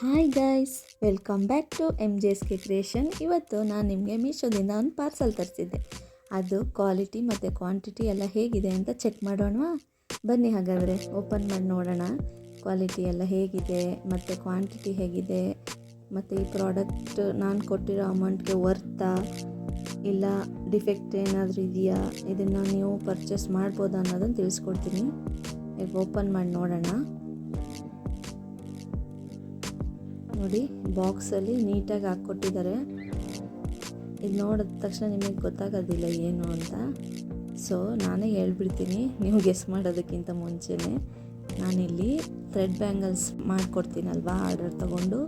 Hi guys, welcome back to MJSK creation. ಇವತ್ತು ನಾನು ನಿಮಗೆ ಮೀಶೋದಿಂದ ಒಂದು ಪಾರ್ಸಲ್ ತರಿಸಿದ್ದೆ. ಅದು ಕ್ವಾಲಿಟಿ ಮತ್ತು ಕ್ವಾಂಟಿಟಿ ಎಲ್ಲ ಹೇಗಿದೆ ಅಂತ ಚೆಕ್ ಮಾಡೋಣವಾ? ಬನ್ನಿ ಹಾಗಾದರೆ ಓಪನ್ ಮಾಡಿ ನೋಡೋಣ. ಕ್ವಾಲಿಟಿ ಎಲ್ಲ ಹೇಗಿದೆ ಮತ್ತು ಕ್ವಾಂಟಿಟಿ ಹೇಗಿದೆ, ಮತ್ತು ಈ ಪ್ರಾಡಕ್ಟ್ ನಾನು ಕೊಟ್ಟಿರೋ ಅಮೌಂಟ್ಗೆ ವರ್ತಾ ಇಲ್ಲ ಡಿಫೆಕ್ಟ್ ಏನಾದರೂ ಇದೆಯಾ, ಇದನ್ನು ನೀವು ಪರ್ಚೇಸ್ ಮಾಡ್ಬೋದಾ ಅನ್ನೋದನ್ನು ತಿಳಿಸ್ಕೊಡ್ತೀನಿ. ಈಗ ಓಪನ್ ಮಾಡಿ ನೋಡೋಣ. ನೋಡಿ, ಬಾಕ್ಸಲ್ಲಿ ನೀಟಾಗಿ ಹಾಕ್ಕೊಟ್ಟಿದ್ದಾರೆ. ಇದು ನೋಡಿದ ತಕ್ಷಣ ನಿಮಗೆ ಗೊತ್ತಾಗೋದಿಲ್ಲ ಏನು ಅಂತ. ಸೊ ನಾನೇ ಹೇಳ್ಬಿಡ್ತೀನಿ, ನೀವು ಗೆಸ್ ಮಾಡೋದಕ್ಕಿಂತ ಮುಂಚೆನೇ. ನಾನಿಲ್ಲಿ ಥ್ರೆಡ್ ಬ್ಯಾಂಗಲ್ಸ್ ಮಾಡಿಕೊಡ್ತೀನಲ್ವಾ, ಆರ್ಡರ್ ತೊಗೊಂಡು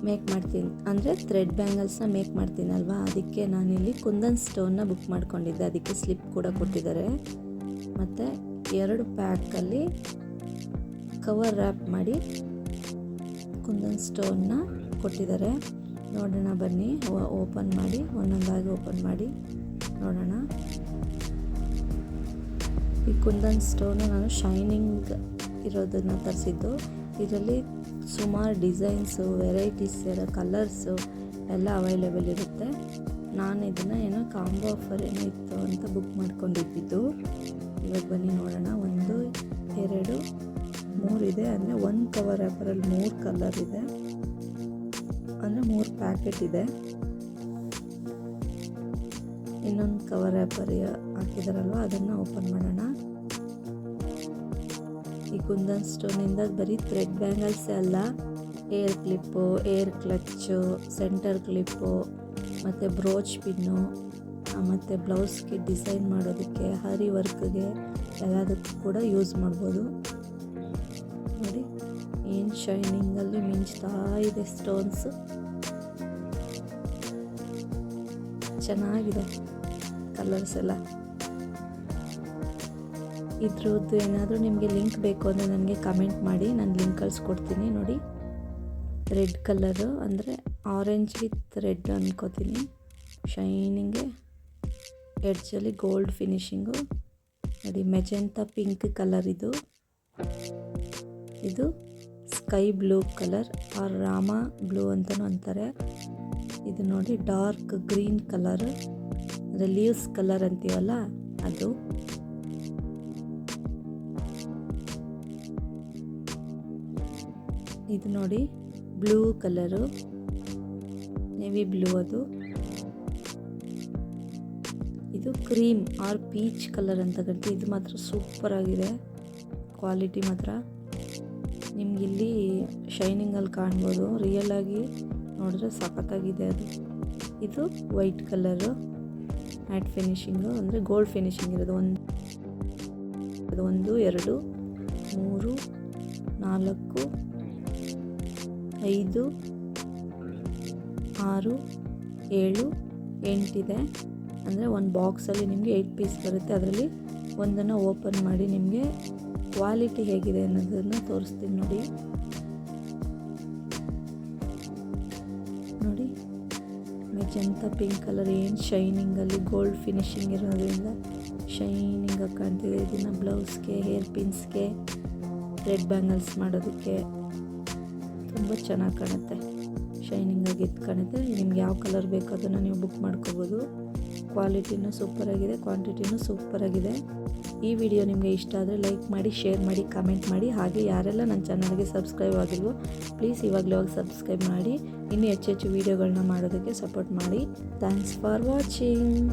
ಮೇಕ್ ಮಾಡ್ತೀನಿ, ಅಂದರೆ ಥ್ರೆಡ್ ಬ್ಯಾಂಗಲ್ಸ್ನ ಮೇಕ್ ಮಾಡ್ತೀನಲ್ವಾ, ಅದಕ್ಕೆ ನಾನಿಲ್ಲಿ ಕುಂದನ್ ಸ್ಟೋನ್ನ ಬುಕ್ ಮಾಡ್ಕೊಂಡಿದ್ದೆ. ಅದಕ್ಕೆ ಸ್ಲಿಪ್ ಕೂಡ ಕೊಟ್ಟಿದ್ದಾರೆ. ಮತ್ತು 2 ಪ್ಯಾಕಲ್ಲಿ ಕವರ್ ರ್ಯಾಪ್ ಮಾಡಿ ಕುಂದನ್ ಸ್ಟೋನ್ನ ಕೊಟ್ಟಿದ್ದಾರೆ. ನೋಡೋಣ ಬನ್ನಿ, ಓಪನ್ ಮಾಡಿ ಒಂದೊಂದಾಗಿ ಓಪನ್ ಮಾಡಿ ನೋಡೋಣ. ಈ ಕುಂದನ್ ಸ್ಟೋನು ನಾನು ಶೈನಿಂಗ್ ಇರೋದನ್ನು ತರಿಸಿದ್ದು. ಇದರಲ್ಲಿ ಸುಮಾರು ಡಿಸೈನ್ಸು, ವೆರೈಟೀಸ್ ಇರೋ ಕಲರ್ಸು ಎಲ್ಲ ಅವೈಲೇಬಲ್ ಇರುತ್ತೆ. ನಾನು ಇದನ್ನು ಏನೋ ಕಾಂಬೋ ಆಫರ್ ಏನೋ ಇತ್ತು ಅಂತ ಬುಕ್ ಮಾಡ್ಕೊಂಡಿದ್ದು. ಇವಾಗ ಬನ್ನಿ ನೋಡೋಣ. 1, 2, 3 ಇದೆ. ಅಂದರೆ 1 ಕವರ್ ರ್ಯಾಪರಲ್ಲಿ 3 ಕಲರ್ ಇದೆ, ಅಂದರೆ 3 ಪ್ಯಾಕೆಟ್ ಇದೆ. ಇನ್ನೊಂದು ಕವರ್ ರ್ಯಾಪರ್ ಹಾಕಿದಾರಲ್ವ, ಅದನ್ನು ಓಪನ್ ಮಾಡೋಣ. ಈ ಕುಂದನ್ ಸ್ಟೋನಿಂದ ಬರೀ ಥ್ರೆಡ್ ಬ್ಯಾಂಗಲ್ಸ್ ಅಲ್ಲ, air clip, air clutch, centre clip, ಮತ್ತು ಬ್ರೋಚ್ ಪಿನ್ನು, ಮತ್ತು ಬ್ಲೌಸ್ಗೆ ಡಿಸೈನ್ ಮಾಡೋದಕ್ಕೆ, ಹರಿ ವರ್ಕ್ಗೆ ಎಲ್ಲದಕ್ಕೂ ಕೂಡ ಯೂಸ್ ಮಾಡ್ಬೋದು. ನೋಡಿ, ಏನು ಶೈನಿಂಗಲ್ಲಿ ಮಿಂಚ್ತಾ ಇದೆ ಸ್ಟೋನ್ಸ್. ಚೆನ್ನಾಗಿದೆ ಕಲರ್ಸ್ ಎಲ್ಲ. ಇದ್ರದ್ದು ಏನಾದರೂ ನಿಮಗೆ ಲಿಂಕ್ ಬೇಕು ಅಂದರೆ ನನಗೆ ಕಮೆಂಟ್ ಮಾಡಿ, ನಾನು ಲಿಂಕ್ ಕಳಿಸ್ಕೊಡ್ತೀನಿ. ನೋಡಿ, ರೆಡ್ ಕಲರು, ಅಂದರೆ ಆರೆಂಜ್ ವಿತ್ ರೆಡ್ ಅನ್ಕೋತೀನಿ. ಶೈನಿಂಗ್ಗೆ ಎಡ್ಜಲ್ಲಿ ಗೋಲ್ಡ್ ಫಿನಿಶಿಂಗು. ನೋಡಿ, ಮೆಜೆಂಟಾ ಪಿಂಕ್ ಕಲರ್ ಇದು sky blue colour or Rama blue ಅಂತಲೂ ಅಂತಾರೆ. ಇದು ನೋಡಿ, ಡಾರ್ಕ್ ಗ್ರೀನ್ ಕಲರ್, ಅಂದರೆ ಲೀವ್ಸ್ ಕಲರ್ ಅಂತೀವಲ್ಲ ಅದು. ಇದು ನೋಡಿ, ಬ್ಲೂ ಕಲರು, ನೇವಿ ಬ್ಲೂ ಅದು. ಇದು ಕ್ರೀಮ್ ಆರ್ ಪೀಚ್ ಕಲರ್ ಅಂತ ಗಂಟು. ಇದು ಮಾತ್ರ ಸೂಪರ್ ಆಗಿದೆ, ಕ್ವಾಲಿಟಿ ಮಾತ್ರ. ನಿಮಗಿಲ್ಲಿ ಶೈನಿಂಗಲ್ಲಿ ಕಾಣ್ಬೋದು, ರಿಯಲ್ ಆಗಿ ನೋಡಿದ್ರೆ ಸಖತ್ತಾಗಿದೆ ಅದು. ಇದು ವೈಟ್ ಕಲರು, ಮ್ಯಾಟ್ ಫಿನಿಶಿಂಗು, ಅಂದರೆ ಗೋಲ್ಡ್ ಫಿನಿಶಿಂಗ್ ಇರೋದು. 1, 2, 3, 4, 5, 6, 7, 8 ಇದೆ. ಅಂದರೆ ಒಂದು ಬಾಕ್ಸಲ್ಲಿ ನಿಮಗೆ 8 ಪೀಸ್ ಬರುತ್ತೆ. ಅದರಲ್ಲಿ ಒಂದನ್ನು ಓಪನ್ ಮಾಡಿ ನಿಮಗೆ ಕ್ವಾಲಿಟಿ ಹೇಗಿದೆ ಅನ್ನೋದನ್ನು ತೋರಿಸ್ತೀನಿ. ನೋಡಿ, ಮೆಜೆಂಟಾ ಪಿಂಕ್ ಕಲರ್, ಏನು ಶೈನಿಂಗಲ್ಲಿ ಗೋಲ್ಡ್ ಫಿನಿಶಿಂಗ್ ಇರೋದ್ರಿಂದ ಶೈನಿಂಗಾಗಿ ಕಾಣ್ತಿದೆ. ಇದನ್ನು ಬ್ಲೌಸ್ಗೆ, ಹೇರ್ ಪಿನ್ಸ್ಗೆ, ರೆಡ್ ಬ್ಯಾಂಗಲ್ಸ್ ಮಾಡೋದಕ್ಕೆ ತುಂಬ ಚೆನ್ನಾಗಿ ಕಾಣುತ್ತೆ, ಶೈನಿಂಗಾಗಿ ಇದು ಕಾಣುತ್ತೆ. ನಿಮ್ಗೆ ಯಾವ ಕಲರ್ ಬೇಕೋ ಅದನ್ನು ನೀವು ಬುಕ್ ಮಾಡ್ಕೋಬೋದು. ಕ್ವಾಲಿಟಿನೂ ಸೂಪರಾಗಿದೆ, ಕ್ವಾಂಟಿಟಿನೂ ಸೂಪರಾಗಿದೆ. ಈ ವಿಡಿಯೋ ನಿಮಗೆ ಇಷ್ಟ ಆದರೆ ಲೈಕ್ ಮಾಡಿ, ಶೇರ್ ಮಾಡಿ, ಕಮೆಂಟ್ ಮಾಡಿ. ಹಾಗೆ ಯಾರೆಲ್ಲ ನನ್ನ ಚಾನಲ್ಗೆ ಸಬ್ಸ್ಕ್ರೈಬ್ ಆಗಿಲ್ವೋ ಪ್ಲೀಸ್ ಇವಾಗಲೇ ಸಬ್ಸ್ಕ್ರೈಬ್ ಮಾಡಿ. ಇನ್ನೂ ಹೆಚ್ಚು ವೀಡಿಯೋಗಳನ್ನ ಮಾಡೋದಕ್ಕೆ ಸಪೋರ್ಟ್ ಮಾಡಿ. Thanks for watching.